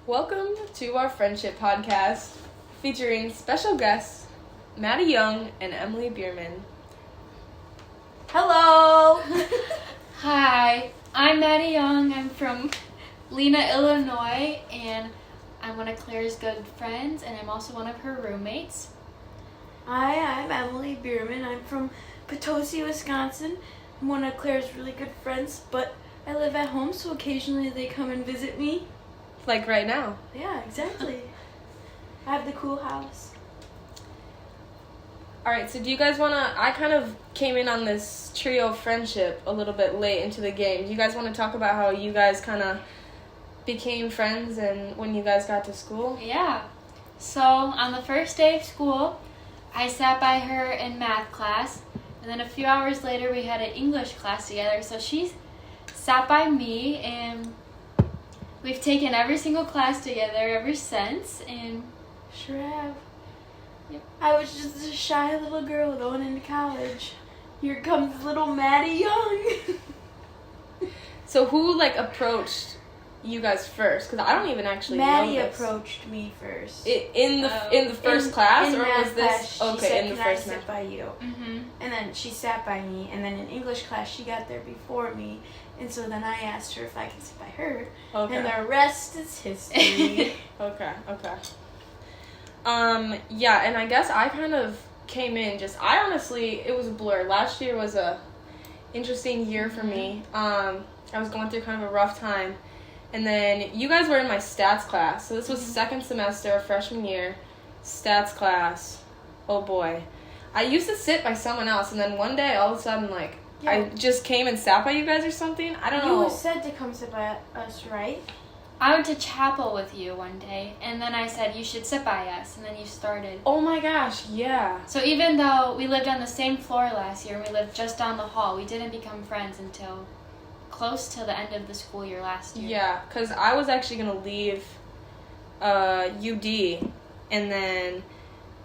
Welcome to our friendship podcast featuring special guests Maddie Young and Emily Bierman. Hello! Hi, I'm Maddie Young. I'm from Lena, Illinois, and I'm one of Claire's good friends, and I'm also one of her roommates. Hi, I'm Emily Bierman. I'm from Potosi, Wisconsin. I'm one of Claire's really good friends, but I live at home, so occasionally they come and visit me. Like right now. Yeah, exactly. I have the cool house. Alright, so do you guys want to... I kind of came in on this trio friendship a little bit late into the game. Do you guys want to talk about how you guys kind of became friends and when you guys got to school? Yeah. So, on the first day of school, I sat by her in math class, and then a few hours later we had an English class together. So she sat by me, and we've taken every single class together ever since, and Sure have. Yep. I was just a shy little girl going into college. Here comes little Maddie Young. So who, approached you guys first? Because I don't even actually Maddie know this. approached me first. In the first class? In or math was this... class, she okay, said, in the "Can I first sit math. by you?" mm-hmm. And then she sat by me, and then in English class, she got there before me, and so then I asked her if I could sit by her, Okay. and the rest is history. Okay. Yeah, and I guess I kind of came in I honestly, it was a blur. Last year was a interesting year for me. I was going through kind of a rough time. And then you guys were in my stats class. So this was second semester, freshman year, stats class. Oh boy. I used to sit by someone else, and then one day, all of a sudden, I just came and sat by you guys or something. I don't know. You said to come sit by us, right? I went to chapel with you one day, and then I said, you should sit by us, and then you started. Oh my gosh, yeah. So even though we lived on the same floor last year, and we lived just down the hall, we didn't become friends until close to the end of the school year last year. Yeah, because I was actually going to leave UD, and then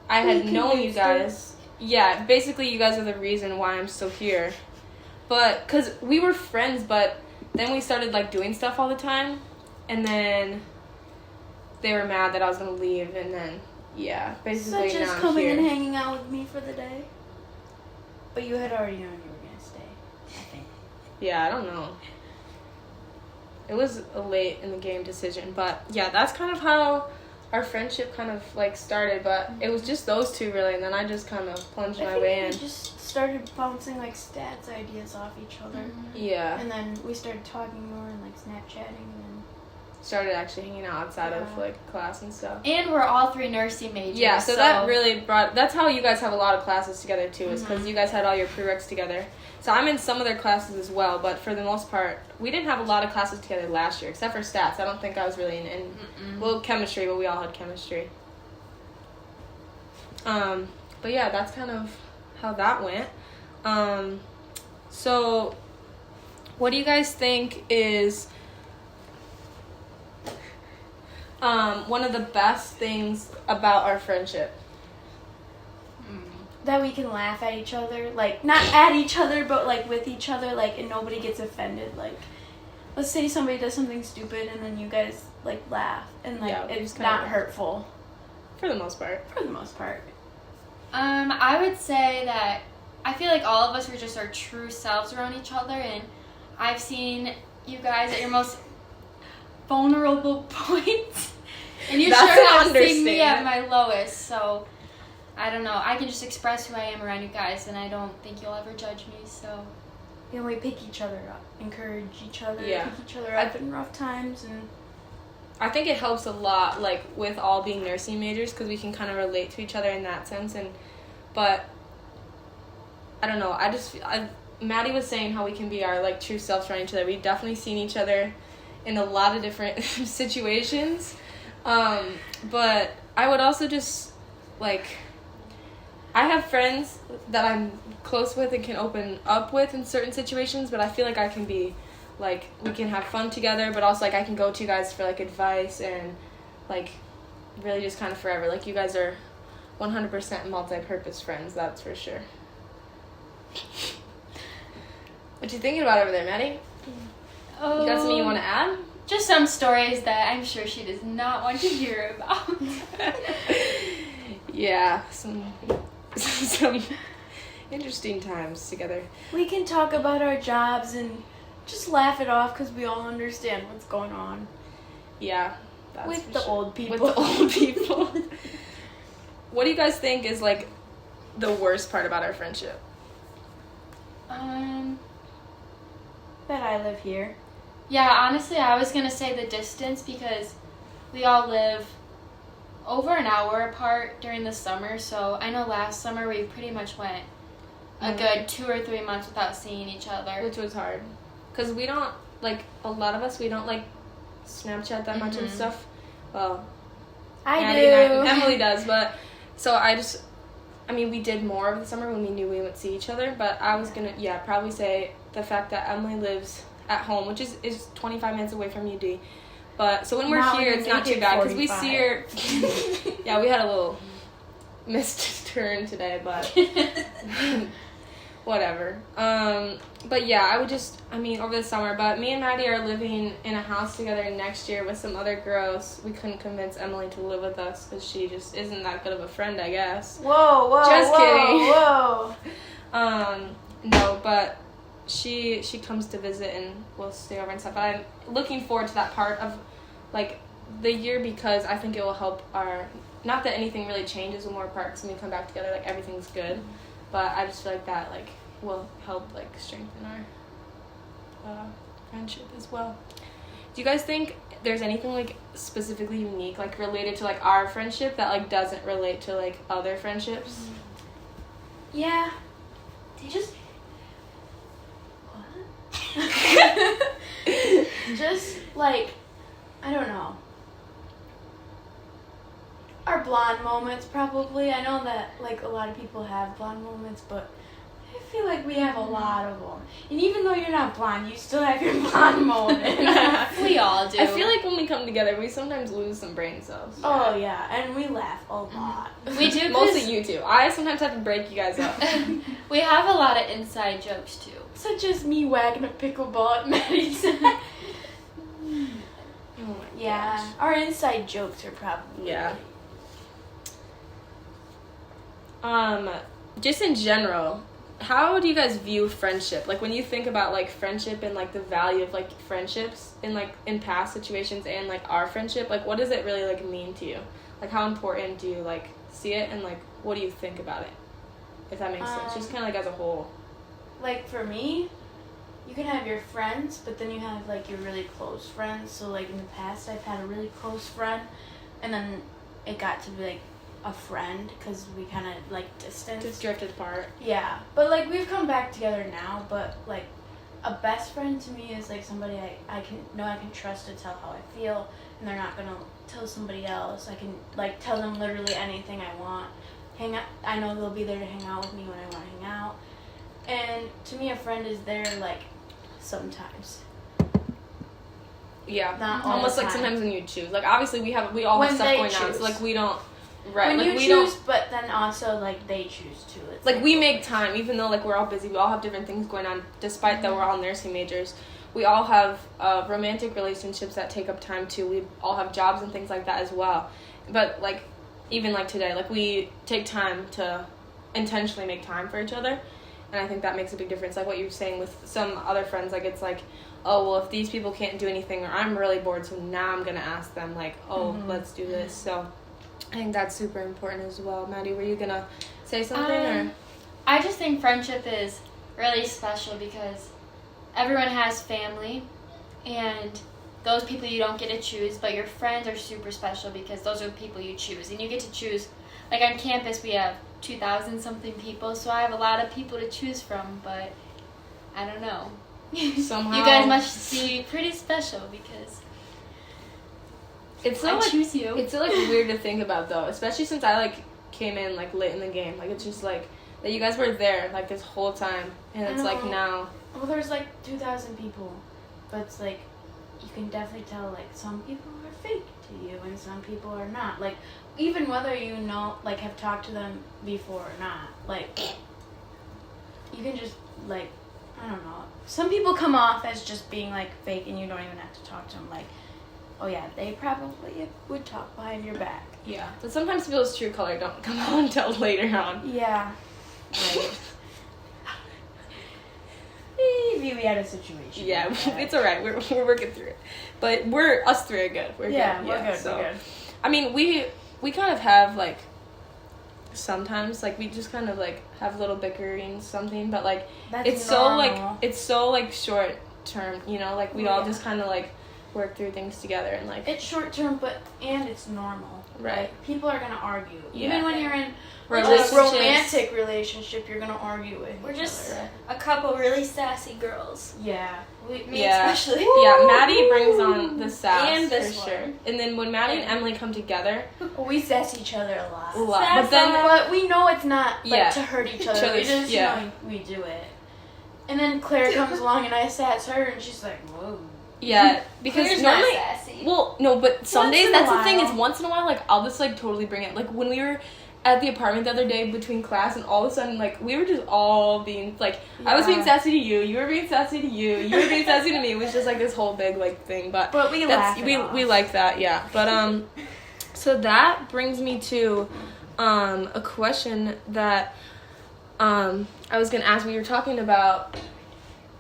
I had known you guys. Yeah, basically you guys are the reason why I'm still here. But, because we were friends, but then we started, doing stuff all the time, and then they were mad that I was going to leave, and then, yeah, basically Such as now I'm coming here. and hanging out with me for the day. But you had already known you were going to stay, I think. Yeah, I don't know. It was a late in the game decision, but yeah, that's kind of how our friendship kind of started, but it was just those two really, and then I just kind of plunged my way in. We just started bouncing stats ideas off each other. Yeah. And then we started talking more and Snapchatting, and then Started actually hanging out outside of class and stuff. And we're all three nursing majors. Yeah, so that really that's how you guys have a lot of classes together too, is because you guys had all your prereqs together. So I'm in some of their classes as well, but for the most part, we didn't have a lot of classes together last year, except for stats. I don't think I was really in well, chemistry, but we all had chemistry. But yeah, that's kind of how that went. So what do you guys think is one of the best things about our friendship? that we can laugh at each other, not at each other, but with each other, and nobody gets offended. Let's say somebody does something stupid, and then you guys laugh, and it's not hurtful. For the most part. For the most part. I would say that I feel like all of us were just our true selves around each other, and I've seen you guys at your most vulnerable points, and you That's sure an have seen me at understatement. my lowest. So I don't know. I can just express who I am around you guys, and I don't think you'll ever judge me. So And we pick each other up, encourage each other, Yeah. pick each other up in rough times, and I think it helps a lot, with all being nursing majors, because we can kind of relate to each other in that sense. But I don't know. Maddie was saying how we can be our true selves around each other. We've definitely seen each other in a lot of different situations. But I would also just I have friends that I'm close with and can open up with in certain situations, but I feel like I can be we can have fun together, but also I can go to you guys for advice and really just kind of forever. You guys are 100% multi-purpose friends, that's for sure. What you thinking about over there, Maddie? Oh, You got something you want to add? just some stories that I'm sure she does not want to hear about. Yeah, some interesting times together. We can talk about our jobs and just laugh it off because we all understand what's going on. Yeah. With the old people. With the old people. What do you guys think is, like, the worst part about our friendship? That I live here. Yeah, honestly, I was going to say the distance because we all live over an hour apart during the summer. So I know last summer we pretty much went a good 2 or 3 months without seeing each other. Which was hard. Because we don't, like, a lot of us, we don't, like, Snapchat that much and stuff. Well, Maddie do. And Emily does, but, so we did more over the summer when we knew we would see each other, but I was gonna, probably say the fact that Emily lives at home, which is 25 minutes away from UD. But, so when we're here, it's not too bad, because we see her, yeah, we had a little missed turn today, but whatever. But yeah, I would just, over the summer, but me and Maddie are living in a house together next year with some other girls. We couldn't convince Emily to live with us because she just isn't that good of a friend, I guess. Whoa, just kidding. Whoa. No, but she comes to visit and we'll stay over and stuff. But I'm looking forward to that part of, like, the year because I think it will help not that anything really changes when we're apart because when we come back together, like, everything's good. But I just feel like that, like, will help, like, strengthen our friendship as well. Do you guys think there's anything, like, specifically unique, like, related to, like, our friendship that, like, doesn't relate to, like, other friendships? Yeah. They just... What? Just, like, I don't know. Our blonde moments, probably. I know that, like, a lot of people have blonde moments, but I feel like we have a lot of them. And even though you're not blonde, you still have your blonde moment. We all do. I feel like when we come together, we sometimes lose some brain cells. Oh, yeah. And we laugh a lot. We do. Mostly you two. I sometimes have to break you guys up. We have a lot of inside jokes, too. Such as me wagging a pickleball at Maddie's. Oh my yeah. gosh. Our inside jokes are probably... Yeah. Just in general, how do you guys view friendship? Like, when you think about, like, friendship and, like, the value of, like, friendships in, like, in past situations and, like, our friendship, like, what does it really, like, mean to you? Like, how important do you, like, see it, and, like, what do you think about it? If that makes sense. Just kind of, like, as a whole. Like, for me, you can have your friends, but then you have, like, your really close friends. So, like, in the past, I've had a really close friend, and then it got to be, like, a friend because we kind of, like, distanced. Just drifted apart. Yeah. But, like, we've come back together now, but, like, a best friend to me is, like, somebody I can trust to tell how I feel, and they're not going to tell somebody else. I can, like, tell them literally anything I want. Hang out. I know they'll be there to hang out with me when I want to hang out. And to me, a friend is there, like, sometimes. Yeah. Not all almost the like time. sometimes when you choose. Like, obviously we all When have stuff they going on, choose. so, like, we don't. Right. When like, you we choose, don't. but then also, like, they choose too. It's Like, we make time, even though, like, we're all busy. We all have different things going on, despite that we're all nursing majors. We all have romantic relationships that take up time, too. We all have jobs and things like that as well. But, like, even, like, today, like, we take time to intentionally make time for each other. And I think that makes a big difference. Like what you were saying with some other friends, like, it's like, oh, well, if these people can't do anything, or I'm really bored, so now I'm going to ask them, like, oh, let's do this. So I think that's super important as well. Maddie, were you going to say something? Or? I just think friendship is really special because everyone has family, and those people you don't get to choose, but your friends are super special because those are the people you choose. And you get to choose, like on campus we have 2,000 something people, so I have a lot of people to choose from, but I don't know. Somehow. You guys must be pretty special because it's so, I like, choose you. It's so, like, weird to think about, though, especially since I, like, came in, like, late in the game. Like, it's just, like, that you guys were there, like, this whole time, and it's, like, now. Well, there's, like, 2,000 people, but it's, like, you can definitely tell, like, some people are fake to you and some people are not. Like, even whether you know, like, have talked to them before or not, like, you can just, like, I don't know. Some people come off as just being like fake, and you don't even have to talk to them. Like, oh yeah, they probably would talk behind your back. Yeah, but sometimes people's true color don't come out until later on. Yeah. Right. Maybe we had a situation. Yeah, like it's alright. We're working through it, but us three are good. We're yeah, good. we're Yeah, good. so, We're good. I mean, we kind of have like sometimes like we just kind of like have little bickering something, but like That's it's normal. so like short term, you know, like we all Yeah. just kind of like work through things together and like It's short term, and it's normal. Right. Like, people are gonna argue. Yeah. Even when you're in a relationships. romantic relationship, you're gonna argue with We're each just other. a couple really sassy girls. Yeah. Me Yeah. especially. Yeah, Maddie brings on the sass And this for one. sure. And then when Maddie and Emily come together, We sass each other a lot. but then But we know it's not like Yeah. to hurt each Each other. We other's- just yeah. know we do it. And then Claire comes along and I sass her and she's like, whoa. yeah, because Claire's normally not sassy. well, no, but some Once days in a that's the thing while. is once in a while like I'll just like totally bring it. Like when we were at the apartment the other day between class and all of a sudden like we were just all being like I was being Yeah. sassy to you were being sassy to you were being sassy to me. It was just like this whole big like thing, but But we laugh. we like that, yeah. But so that brings me to a question that I was gonna ask. We were talking about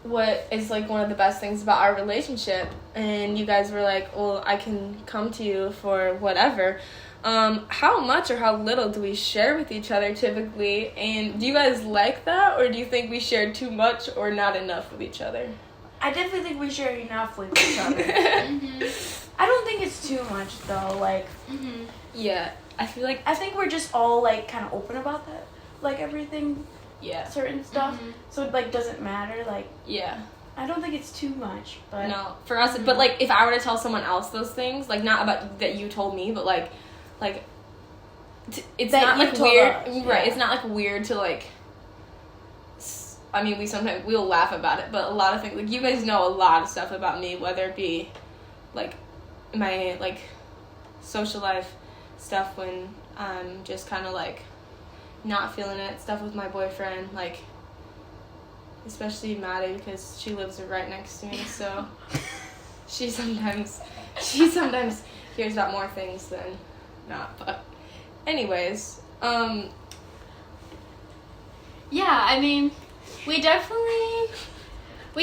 what is like one of the best things about our relationship, and you guys were like, well, I can come to you for whatever. How much or how little do we share with each other typically, and do you guys like that, or do you think we share too much or not enough with each other? I definitely think we share enough with each other. Mm-hmm. I don't think it's too much though. Like, Mm-hmm. Yeah, I feel like I think we're just all like kind of open about that. Like everything, yeah, certain stuff. Mhm. So it like doesn't matter. Like, yeah. I don't think it's too much. But No, for us, but like if I were to tell someone else those things, like not about that you told me, but like it's That not you like told weird, us, right? yeah. It's not like weird to like. I mean, we'll laugh about it, but a lot of things like you guys know a lot of stuff about me, whether it be like my like social life stuff when I'm just kind of like not feeling it, stuff with my boyfriend, like especially Maddie because she lives right next to me, so she sometimes hears about more things than not. But anyways, Yeah, I mean, we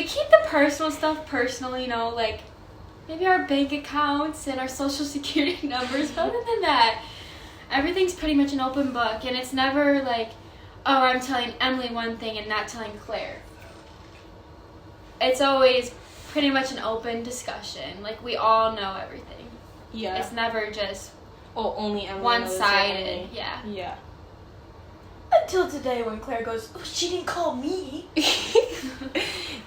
keep the personal stuff personal, you know, like maybe our bank accounts and our social security numbers, but other than that, everything's pretty much an open book, and it's never like, oh, I'm telling Emily one thing and not telling Claire. It's always pretty much an open discussion. Like, we all know everything. yeah. It's never just Only Emily knows it, one-sided. only- Yeah. Yeah. until today when Claire goes, oh, she didn't call me.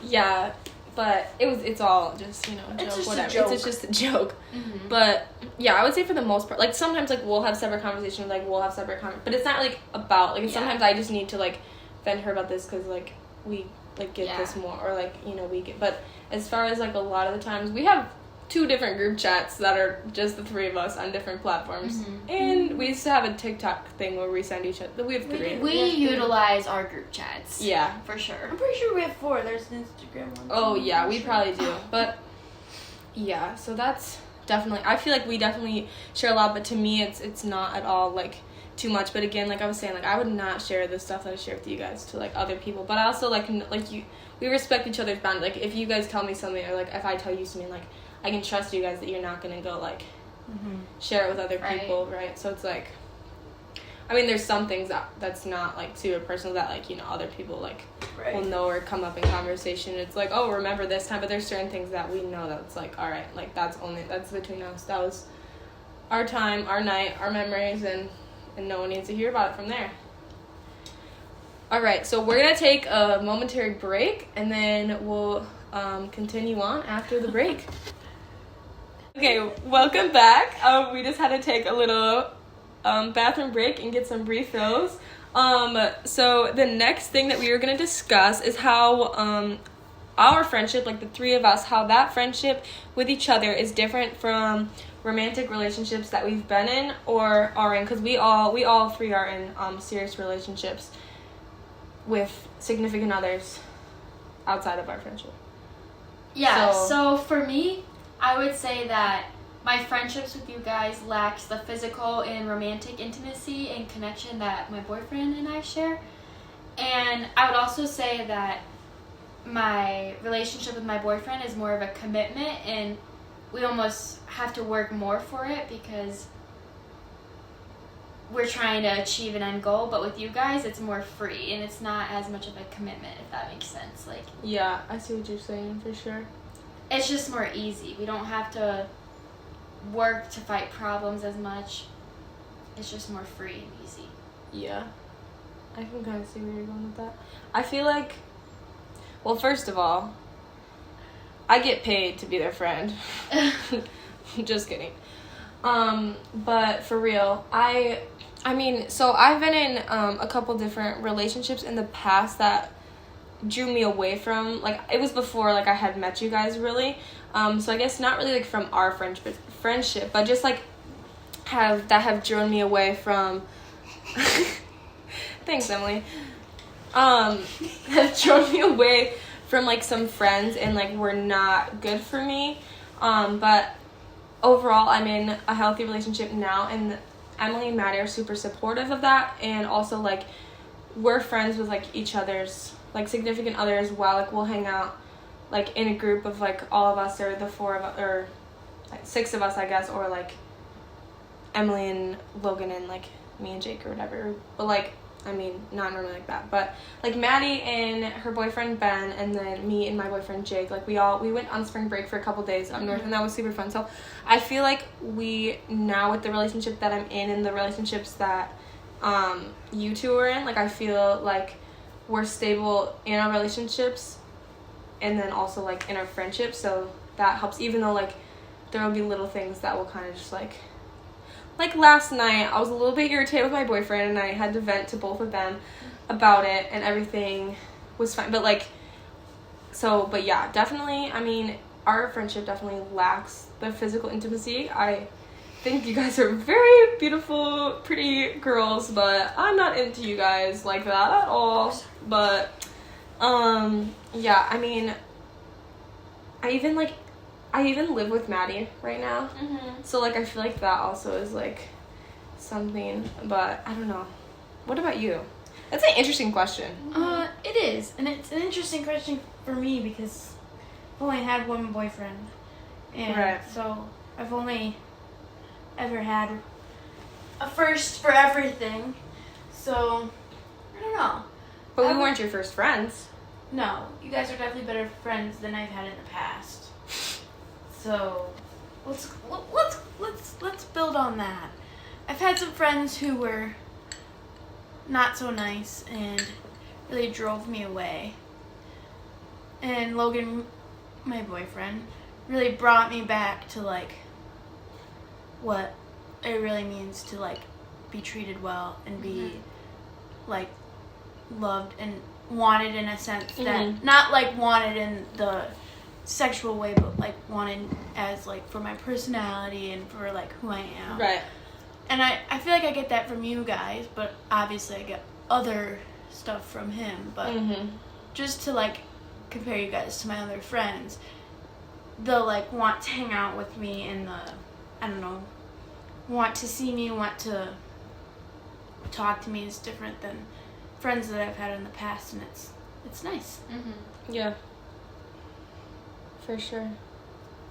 Yeah, but it's all just, you know, a joke, It's just a whatever. joke. It's just a joke. Mm-hmm. But yeah, I would say for the most part, like sometimes like we'll have separate conversations, like we'll have separate but it's not like about like Yeah. sometimes I just need to like vent her about this because like we like get Yeah. this more or like you know we get. But as far as like a lot of the times we have 2 different group chats that are just the 3 of us on different platforms, Mhm. and we used to have a TikTok thing where we send each other. We have 3. We utilize our group chats. Yeah. For sure. I'm pretty sure we have 4. There's an Instagram one. Oh too, yeah, I'm we sure. probably do. But yeah, so that's definitely. I feel like we definitely share a lot, but to me, it's not at all like too much. But again, like I was saying, like I would not share the stuff that I share with you guys to like other people. But I also like we respect each other's boundaries. Like if you guys tell me something, or like if I tell you something, like I can trust you guys that you're not gonna go like share it with other Right. people, right? So it's like. I mean, there's some things that's not like super personal that like you know other people like Right. will know or come up in conversation. It's like, oh, remember this time, but there's certain things that we know that's like, all right, like that's between us. That was our time, our night, our memories, and no one needs to hear about it from there. All right, so we're gonna take a momentary break, and then we'll continue on after the break. Okay, welcome back. We just had to take a little bathroom break and get some refills. So the next thing that we were going to discuss is how our friendship, like the 3 of us, how that friendship with each other is different from romantic relationships that we've been in or are in, because we all 3 are in serious relationships with significant others outside of our friendship. Yeah, so for me, I would say that my friendships with you guys lacks the physical and romantic intimacy and connection that my boyfriend and I share. And I would also say that my relationship with my boyfriend is more of a commitment, and we almost have to work more for it because we're trying to achieve an end goal. But with you guys, it's more free, and it's not as much of a commitment, if that makes sense. Like, yeah, I see what you're saying, for sure. It's just more easy. We don't have to work to fight problems as much. It's just more free and easy. Yeah. I can kind of see where you're going with that. I feel like, well, first of all, I get paid to be their friend. Just kidding. But for real, I mean, so I've been in a couple different relationships in the past that drew me away from, like, it was before, like, I had met you guys, really. So I guess not really, like, from our friendship, but just, like, have drawn me away from... Thanks, Emily. Have drawn me away from, like, some friends and, like, were not good for me. But overall, I'm in a healthy relationship now, and Emily and Maddie are super supportive of that, and also, like, we're friends with, like, each other's, like, significant other as well. Like, we'll hang out, like, in a group of, like, all of us, or the four of us, or, like, 6 of us, I guess, or, like, Emily and Logan and, like, me and Jake or whatever. But, like, I mean, not normally like that, but, like, Maddie and her boyfriend Ben, and then me and my boyfriend Jake, like, we went on spring break for a couple days up north, and that was super fun. So I feel like we, now with the relationship that I'm in and the relationships that you two are in, like, I feel like we're stable in our relationships and then also, like, in our friendship, so that helps, even though, like, there will be little things that will kind of just, like last night, I was a little bit irritated with my boyfriend, and I had to vent to both of them about it, and everything was fine. But, like, but yeah, definitely, I mean, our friendship definitely lacks the physical intimacy. I think you guys are very beautiful, pretty girls, but I'm not into you guys like that at all. But, yeah, I mean, I even live with Maddie right now. Mm-hmm. So, like, I feel like that also is, like, something. But, I don't know. What about you? That's an interesting question. It is. And it's an interesting question for me because I've only had one boyfriend. And right. So I've only ever had a first for everything. So, I don't know. But we weren't your first friends. No. You guys are definitely better friends than I've had in the past. So, let's build on that. I've had some friends who were not so nice and really drove me away. And Logan, my boyfriend, really brought me back to, like, what it really means to, like, be treated well and be, like, loved and wanted in a sense that, not, like, wanted in the sexual way, but, like, wanted as, like, for my personality and for, like, who I am. Right. And I feel like I get that from you guys, but obviously I get other stuff from him. But just to, like, compare you guys to my other friends, they'll, like, want to hang out with me and want to see me, want to talk to me is different than friends that I've had in the past, and it's nice. Yeah. For sure.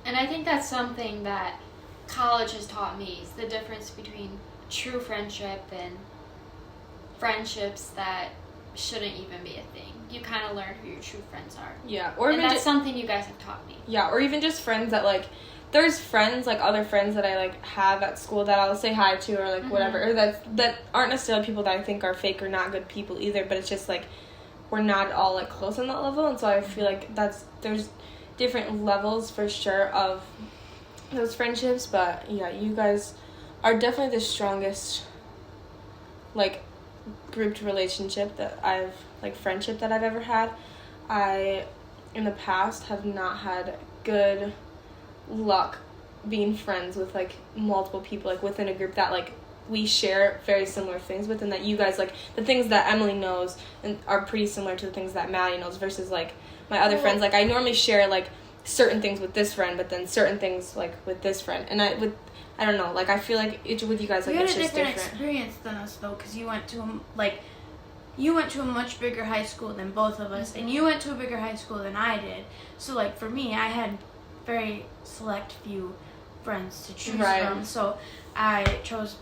And I think that's something that college has taught me, is the difference between true friendship and friendships that shouldn't even be a thing. You kind of learn who your true friends are. Yeah. And that's something you guys have taught me. Yeah, or even just friends that, like, there's friends, like, other friends that I, like, have at school that I'll say hi to or, like, whatever. Or that aren't necessarily people that I think are fake or not good people either, but it's just, like, we're not all, like, close on that level. And so I feel like there's different levels for sure of those friendships, but yeah, you guys are definitely the strongest, like, grouped relationship that friendship that I've ever had. I, in the past, have not had good luck being friends with, like, multiple people, like, within a group that, like, we share very similar things with, and that you guys, like, the things that Emily knows and are pretty similar to the things that Maddie knows versus, like, my other friends. Like, I normally share, like, certain things with this friend, but then certain things, like, with this friend. And I don't know, like, I feel like with you guys, like, it's just different. You had a different experience than us, though, because you went to a much bigger high school than both of us, and you went to a bigger high school than I did. So, like, for me, I had very select few friends to choose from. So I chose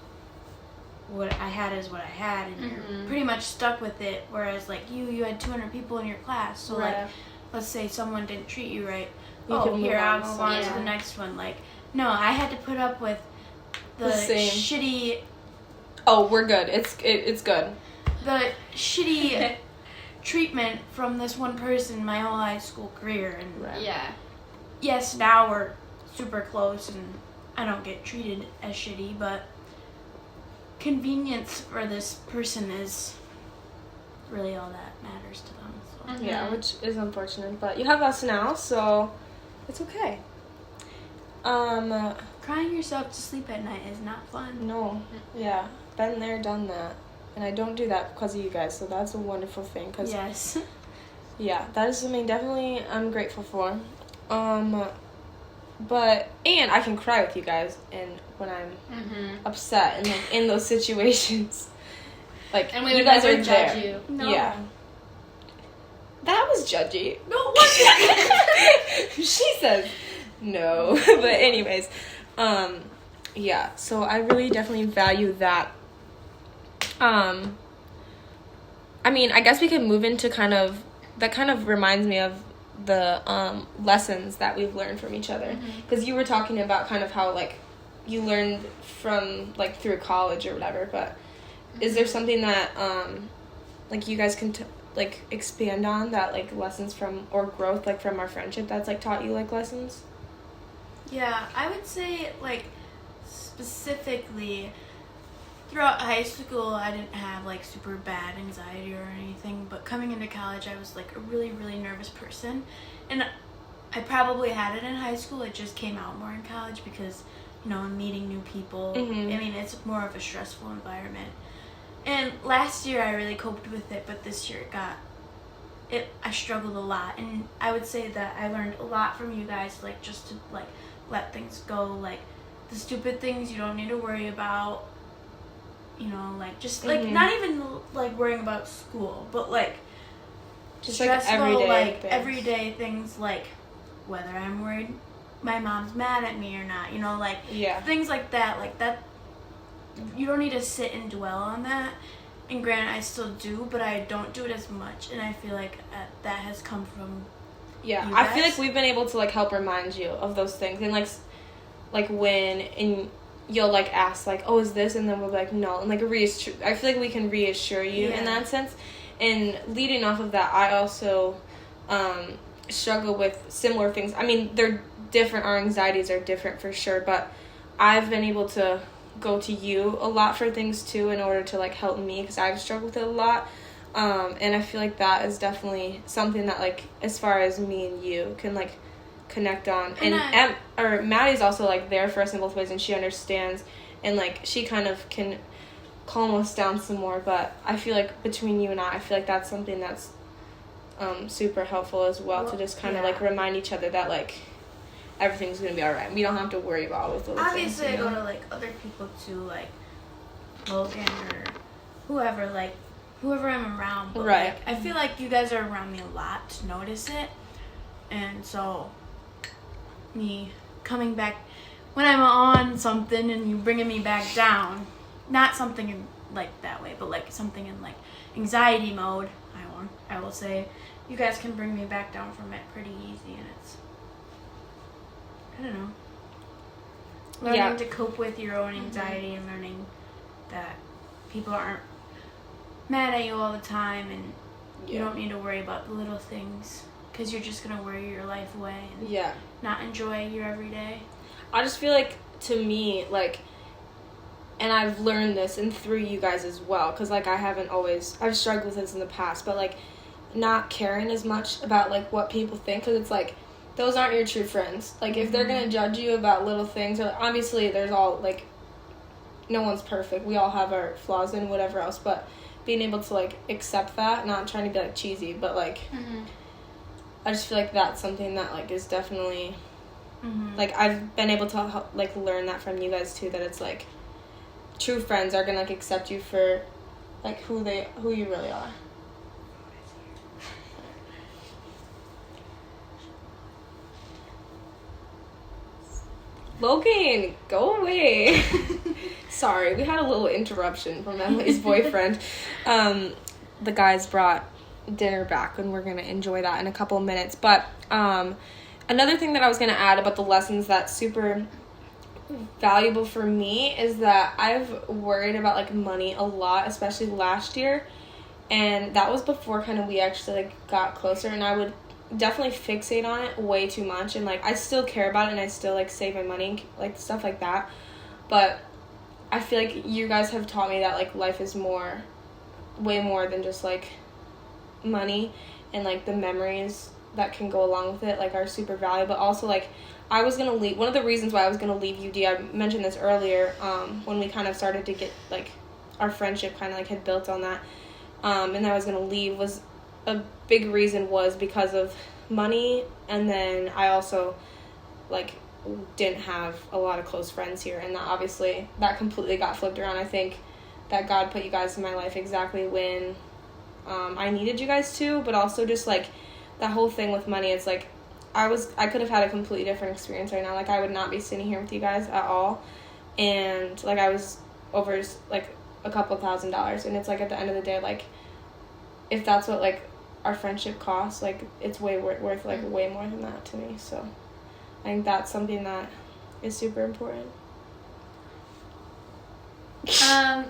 what I had is what I had, and you're pretty much stuck with it. Whereas, like, you had 200 people in your class. So, like, let's say someone didn't treat you right. I'll move on to the next one. Like, no, I had to put up with the shitty... Oh, we're good. It's good. The shitty treatment from this one person my whole high school career. And yes, now we're super close and I don't get treated as shitty, but convenience for this person is really all that matters to them. So. Yeah, which is unfortunate, but you have us now, so it's okay. Crying yourself to sleep at night is not fun. No. Yeah. Been there, done that. And I don't do that because of you guys, so that's a wonderful thing. Yes. Yeah, that is something definitely I'm grateful for. But, and I can cry with you guys and when I'm upset and, like, in those situations. Like, and we you would guys never are judge there. you. No. Yeah. That was judgy. No, what? She says no. But anyways, yeah, so I really definitely value that. I mean, I guess we could move into that kind of reminds me of the lessons that we've learned from each other. Because you were talking about kind of how, like, you learned from, like, through college or whatever, but is there something that, like, you guys can, like, expand on that, like, lessons from, or growth, like, from our friendship that's, like, taught you, like, lessons? Yeah, I would say, like, specifically, throughout high school, I didn't have, like, super bad anxiety or anything, but coming into college, I was, like, a really, really nervous person, and I probably had it in high school. It just came out more in college because, you know, I'm meeting new people. I mean, it's more of a stressful environment. And last year, I really coped with it, but this year I struggled a lot, and I would say that I learned a lot from you guys, like, just to, like, let things go, like, the stupid things you don't need to worry about, you know, like, just, like, not even, like, worrying about school, but, like, just stressful, like, everyday things, like, whether I'm worried my mom's mad at me or not, you know, like, things like that, you don't need to sit and dwell on that. And granted, I still do, but I don't do it as much, and I feel like that has come from you guys. I feel like we've been able to, like, help remind you of those things, and, like when, and you'll, like, ask, like, oh, is this, and then we'll be like, no, and, like, I feel like we can reassure you in that sense. And leading off of that, I also struggle with similar things. I mean, they're different, our anxieties are different for sure, but I've been able to go to you a lot for things too in order to, like, help me, because I've struggled with it a lot, and I feel like that is definitely something that, like, as far as me and you can, like, connect on. And Maddie's also, like, there for us in both ways, and she understands, and, like, she kind of can calm us down some more. But I feel like between you and I feel like that's something that's super helpful as well, to just kind of like remind each other that, like, everything's gonna be alright. We don't have to worry about all those little things. Obviously, I go to, like, other people too, like Logan or whoever I'm around. But, like, I feel like you guys are around me a lot to notice it, and so me coming back when I'm on something and you bringing me back down, not something in, like, that way, but, like, something in, like, anxiety mode. I will say, you guys can bring me back down from it pretty easy, and it's, I don't know, learning to cope with your own anxiety and learning that people aren't mad at you all the time, and you don't need to worry about the little things, because you're just going to worry your life away and not enjoy your everyday. I just feel like, to me, like, and I've learned this and through you guys as well, because, like, I've struggled with this in the past, but, like, not caring as much about, like, what people think, because it's, like, those aren't your true friends. Like, if they're going to judge you about little things, or obviously there's all, like, no one's perfect. We all have our flaws and whatever else, but being able to, like, accept that, not trying to be, like, cheesy, but, like, I just feel like that's something that, like, is definitely, like, I've been able to, like, learn that from you guys, too, that it's, like, true friends are gonna, like, accept you for, like, who you really are. Logan, go away. Sorry, we had a little interruption from Emily's boyfriend. The guys brought dinner back, and we're going to enjoy that in a couple of minutes. But another thing that I was going to add about the lessons that's super valuable for me is that I've worried about, like, money a lot, especially last year. And that was before kind of we actually, like, got closer, and I would definitely fixate on it way too much, and, like, I still care about it, and I still, like, save my money, like, stuff like that, but I feel like you guys have taught me that, like, life is way more than just, like, money, and, like, the memories that can go along with it, like, are super valuable. But also, like, I was gonna leave, one of the reasons why I was gonna leave UD, I mentioned this earlier, when we kind of started to get, like, our friendship kind of, like, had built on that, and I was gonna leave, was a big reason was because of money, and then I also, like, didn't have a lot of close friends here, and that obviously that completely got flipped around. I think that God put you guys in my life exactly when I needed you guys to, but also just, like, that whole thing with money, it's like I could have had a completely different experience right now. Like, I would not be sitting here with you guys at all, and, like, I was over, like, a couple $1,000s, and it's like at the end of the day, like, if that's what, like, our friendship costs, like, it's way worth, like, way more than that to me. So I think that's something that is super important.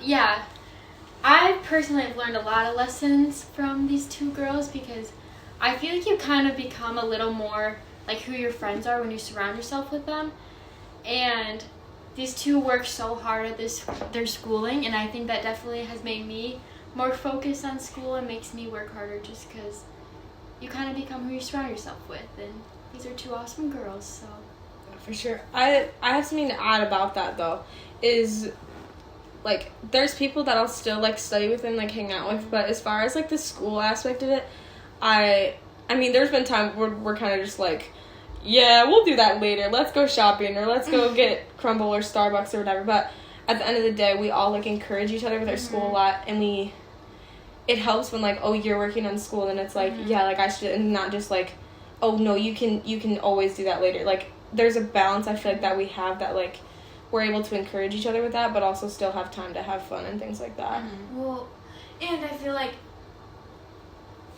Yeah, I personally have learned a lot of lessons from these two girls, because I feel like you kind of become a little more like who your friends are when you surround yourself with them. And these two work so hard at their schooling, and I think that definitely has made me more focused on school and makes me work harder, just because you kind of become who you surround yourself with, and these are two awesome girls, so. For sure. I have something to add about that, though, is, like, there's people that I'll still, like, study with and, like, hang out with, but as far as, like, the school aspect of it, I mean, there's been times where we're kind of just like, yeah, we'll do that later, let's go shopping, or let's go get Crumble or Starbucks or whatever, but at the end of the day, we all, like, encourage each other with our school a lot, and it helps when, like, oh, you're working on school, and it's like, yeah, like, I should, and not just like, oh, no, you can always do that later. Like, there's a balance, I feel like, that we have, that, like, we're able to encourage each other with that, but also still have time to have fun and things like that. Well, and I feel like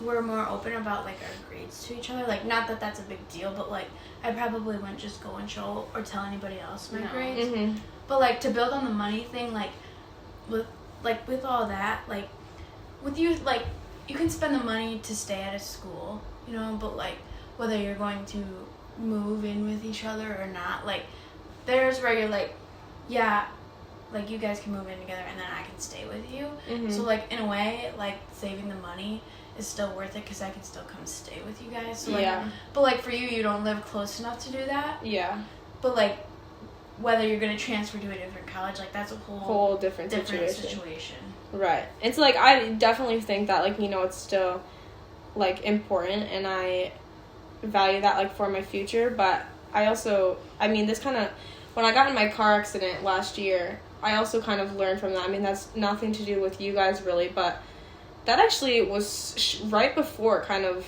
we're more open about, like, our grades to each other. Like, not that that's a big deal, but, like, I probably wouldn't just go and show or tell anybody else my grades. But, like, to build on the money thing, like, with all that, like, with you, like, you can spend the money to stay at a school, you know, but, like, whether you're going to move in with each other or not, like, there's where you're like, yeah, like, you guys can move in together and then I can stay with you. So, like, in a way, like, saving the money is still worth it because I can still come stay with you guys. So, like, but, like, for you don't live close enough to do that. Yeah. But, like, whether you're going to transfer to a different college, like, that's a whole different situation. Right. It's like, I definitely think that, like, you know, it's still, like, important, and I value that, like, for my future, but I also, I mean, this kind of, when I got in my car accident last year, I also kind of learned from that. I mean, that's nothing to do with you guys, really, but that actually was right before, kind of,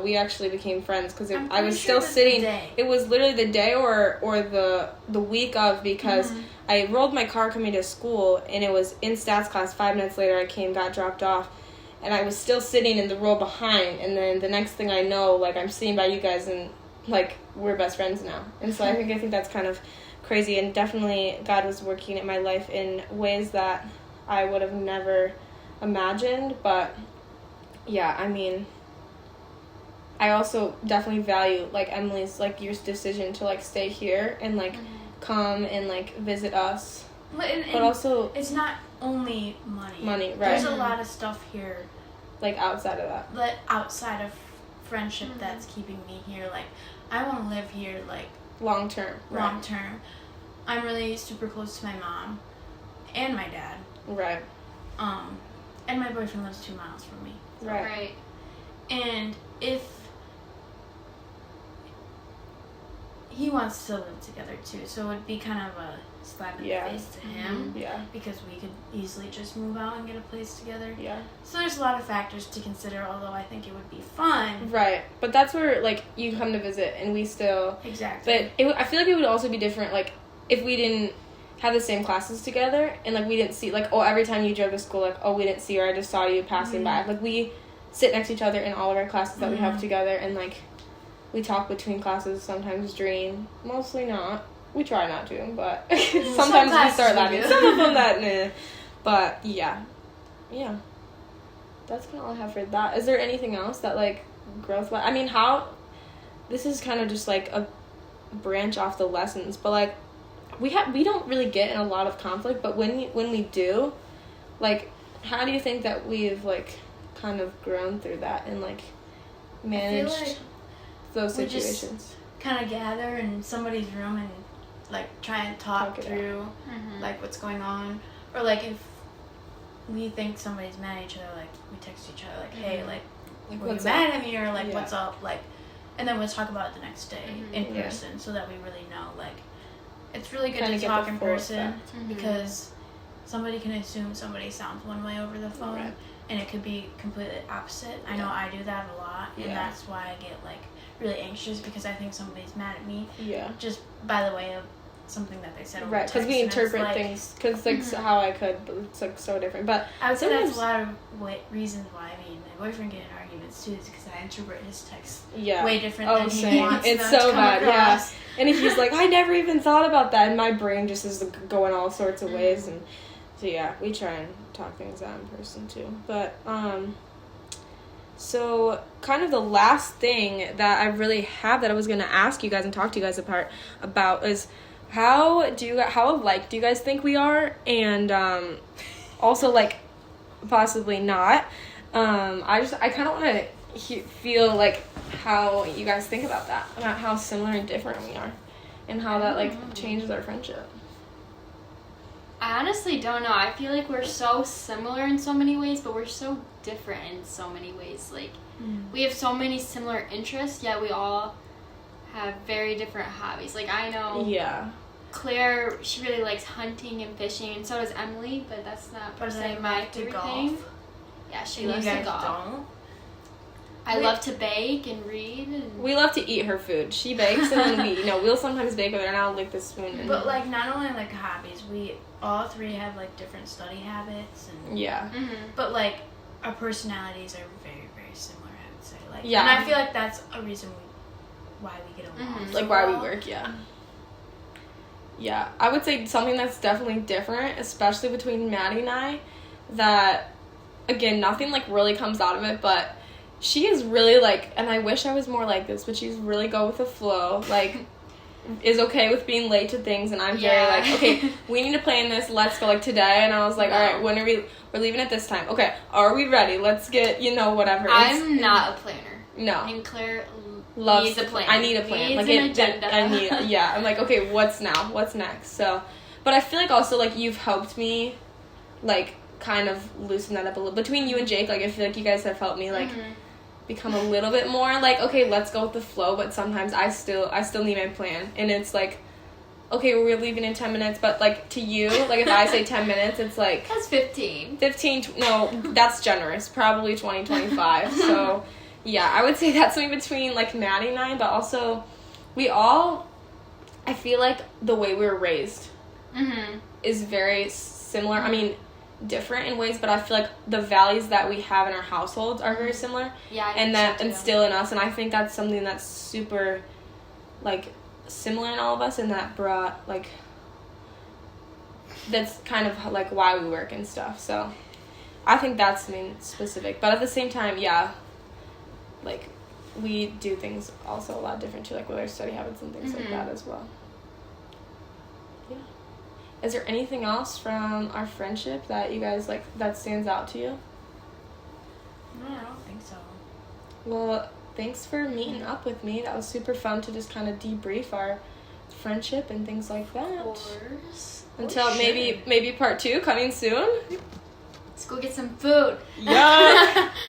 we actually became friends, because I was still sitting, it was literally the day or the week of, because I rolled my car coming to school, and it was in stats class. 5 minutes later, I got dropped off, and I was still sitting in the row behind, and then the next thing I know, like, I'm sitting by you guys, and, like, we're best friends now. And so I think that's kind of crazy, and definitely God was working in my life in ways that I would have never imagined. But yeah, I mean, I also definitely value, like, Emily's, like, your decision to, like, stay here and, like, come and, like, visit us. But also, it's not only money. Right. There's a lot of stuff here, like, outside of that. Like, outside of friendship that's keeping me here. Like, I want to live here, like, long term. Long term. I'm really super close to my mom. and my dad. Right. And my boyfriend lives 2 miles from me. Right. And if he wants to live together too, so it would be kind of a slap in the face to him. Yeah. Because we could easily just move out and get a place together. Yeah. So there's a lot of factors to consider, although I think it would be fun. Right. But that's where, like, you come to visit and we still... Exactly. But I feel like it would also be different, like, if we didn't have the same classes together and, like, we didn't see, like, every time you drove to school, like, we didn't see her, I just saw you passing by. Like, we sit next to each other in all of our classes that we have together, and, like, we talk between classes, sometimes dream, mostly not. We try not to, but sometimes we start laughing. Some of them that, nah. But, yeah. Yeah. That's kind of all I have for that. Is there anything else that, like, growth-wise... I mean, this is kind of just, like, a branch off the lessons, but, like, we don't really get in a lot of conflict, but when we do, like, how do you think that we've, like, kind of grown through that and, like, managed like those we situations? Just kind of gather in somebody's room and, like, try and talk through, like, what's going on. Or, like, if we think somebody's mad at each other, like, we text each other, like, hey, like were you mad at me? Or, like, what's up? Like, and then we'll talk about it the next day in person so that we really know, like, it's really good to talk in person because somebody can assume somebody sounds one way over the phone and it could be completely opposite. I know I do that a lot, and that's why I get, like, really anxious because I think somebody's mad at me. Yeah. Just by the way of something that they said over text. Right, because we interpret things, because, like, how I could, but it's, like, so different. But I would say that's a lot of reasons why. I mean, my boyfriend get in arguments too is because I interpret his text way different than he wants it's them so to come bad, across. And if he's like, I never even thought about that, and my brain just is going all sorts of ways, and so we try and talk things out in person too. But so kind of the last thing that I really have that I was gonna ask you guys and talk to you guys about is how alike do you guys think we are, and also, like, possibly not. I kind of want to feel, like, how you guys think about that, about how similar and different we are, and how that, like, changes our friendship. I honestly don't know. I feel like we're so similar in so many ways, but we're so different in so many ways. Like, we have so many similar interests, yet we all have very different hobbies. Like, I know Claire, she really likes hunting and fishing, and so does Emily, but that's not per se my favorite thing. Yeah, she loves to golf. Don't? I love to bake and read. And we love to eat her food. She bakes, and then we'll sometimes bake with her, and I'll lick the spoon. But, like, not only, like, hobbies, we all three have, like, different study habits. And But, like, our personalities are very, very similar, I would say. Like, and I feel like that's a reason why we get along. Like, why we work, Yeah, I would say something that's definitely different, especially between Maddie and I, that, again, nothing, like, really comes out of it, but she is really, like, and I wish I was more like this, but she's really go with the flow, like, is okay with being late to things, and I'm very, like, okay, we need to plan this, let's go, like, today, and I was like, all right, when are we're leaving at this time, okay, are we ready, let's get, whatever. I'm not a planner. No. And Claire needs a plan. I need a plan. Needs like an agenda. I'm like, okay, what's next? So, but I feel like also, like, you've helped me, like, kind of loosen that up a little. Between you and Jake, like, I feel like you guys have helped me, like, become a little bit more, like, okay, let's go with the flow, but sometimes I still need my plan. And it's like, okay, we're leaving in 10 minutes, but, like, to you, like, if I say 10 minutes, it's like... That's 15. No, that's generous. Probably 20, 25. So... Yeah, I would say that's something between, like, Maddie and I, but also I feel like the way we were raised is very similar. I mean, different in ways, but I feel like the values that we have in our households are very similar. Yeah, and that instill in us, and I think that's something that's super, like, similar in all of us, and that brought, like, that's kind of, like, why we work and stuff. So I think that's something specific, but at the same time, like, we do things also a lot different too, like with our study habits and things like that as well. Yeah. Is there anything else from our friendship that you guys, like, that stands out to you? No, I don't think so. Well, thanks for meeting up with me. That was super fun to just kind of debrief our friendship and things like that. Of course. Until maybe part 2 coming soon. Let's go get some food. Yeah.